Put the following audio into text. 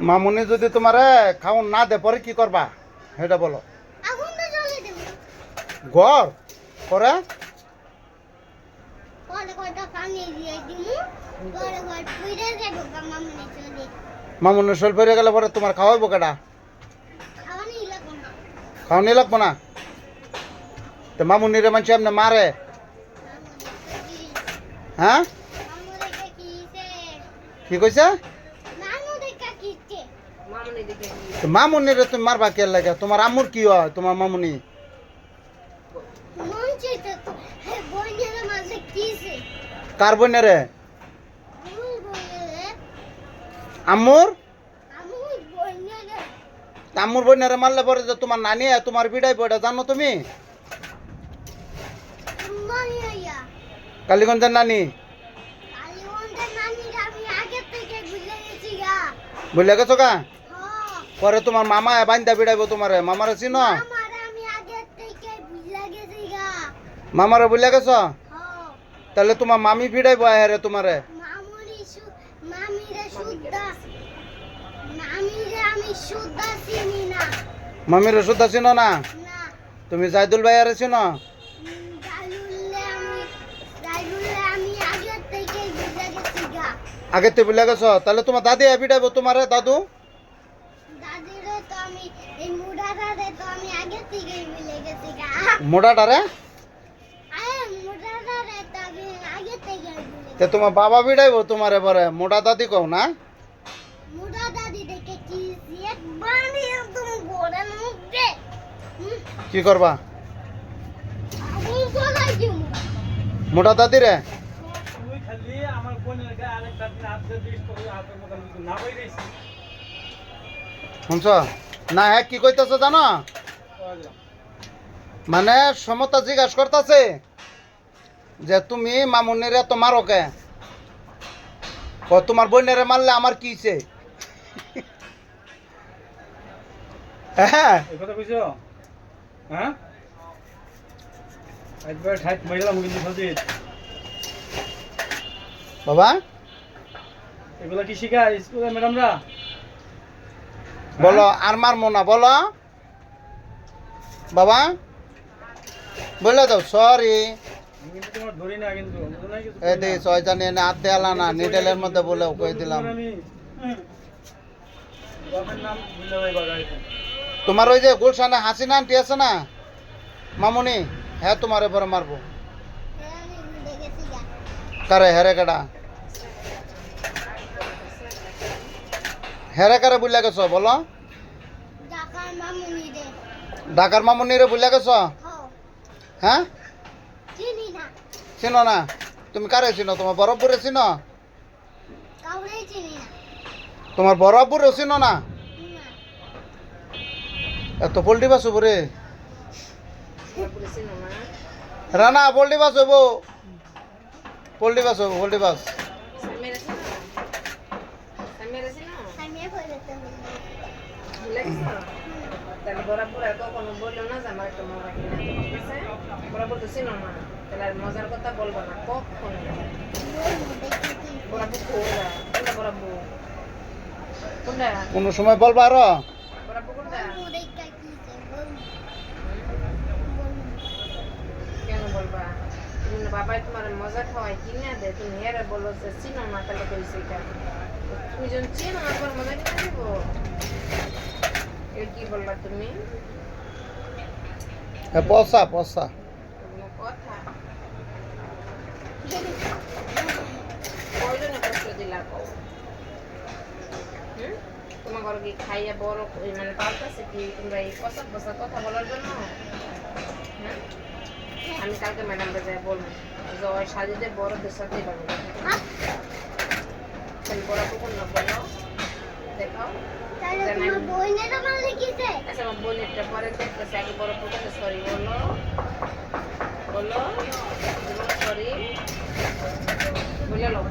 মামুনি যদি তোমারে খাওন না দে পরে কি করবা সেটা বলো। ঘর পরে মামুনের শোল পরে গেলে পরে তোমার খাওয়াইবো কেডা? খাওয়ানি লাগবো না তো মামুনিরে মানুষ এমনি মারে? হ্যাঁ কি কইছে? মামুনিরে তুমি মারবা কে লাগে? তোমার আম্মুর কি হয় তোমার মামুনি? কার বোনেরে? আম্মুর আম্মুর বোনেরে মারলে পরে যে তোমার নানি তোমার বিড়াইবো এটা জানো তুমি? কালীগঞ্জের নানি বুঝলে গেছো গা? পরে তোমার মামা বাইন্দা বিড়াইবো তোমারে। মামারে চিনো? মামারে বুঝলে গেছ? তাহলে তোমার মামি বিড়াইবো আরে তোমারে। মামিরে সুদ্ধা চিনো না? তুমি জাইদুল ভাই আরে চিনো? আগে তো বুঝলে গেছ? তাহলে তোমার দাদি বিড়াইবো তোমারে। দাদু মোটাটারে তোমার বাবা বিড়াইবো তোমারে পরে। মোটা দাদি কও না? কি করবা মোটা দাদি রে? শুনছ না? হ্যাঁ কি কইতেছ জানো? মানে সমতা জিজ্ঞাসা করতেছে যে তুমি মামুনিরে তো মারো কে? তোমার বোনেরে মারলে আমার কি হইছে? হ্যাঁ বাবা এগুলা কি শিখায় স্কুলে ম্যাডামরা? বলো আর মারমো না বলো বাবা। বলে দাও সরি। এই শয়তানি এনে হাত দেয়ালা না নিডেলের মধ্যে বলে কই দিলাম। তোমার ওই যে গুলশানে হাসিনা আন্টি আছে না মামুনি, হ্যাঁ তোমার এবারে মারবো। কারে হেরে কেডা? হেরে কারে বুঝলে গেছ বলো? ঢাকার মামুনিরে বুঝলে গেছ? হ্যাঁ চিনো না? তুমি কারে চিনো? তোমার বরফপুরে চিনো? তোমার বরফপুরে চিনো না? এত পোল্ট্রি বাস উপরে রানা পোল্ট্রি বাস হইব। পোল্ট্রি বাস হইব পোল্ট্রি বাস। মজার কথা বলবো না কখন। কোন সময় বলবা আরো? কেন বলবা? বাবাই তোমার মজা খাওয়াই কিনে দে, তুমি হেরে বলো যে চিনো না, তাহলে কইছে তুমি যখন চিনো না তোমার মজা কিনে দিব। কি বলবা তুমি? পসা পসা কথা কয়জনে কষ্ট দিলা কও? তোমার ঘরে কি খাইয়া বড় মানে পাল্টাছে কি তোমরা এই পচা পচা কথা বলার জন্য? হ্যাঁ আমি কালকে ম্যাডামকে যাই বলবো জয় সাজিদের বড়দের সাথে বড় পুকুর না বলো দেখাও। আচ্ছা আমার বোনেরটা পরে দেখতেছে, আগে বড় পুকুরটা সরি বলো বলো সরি বলে লোক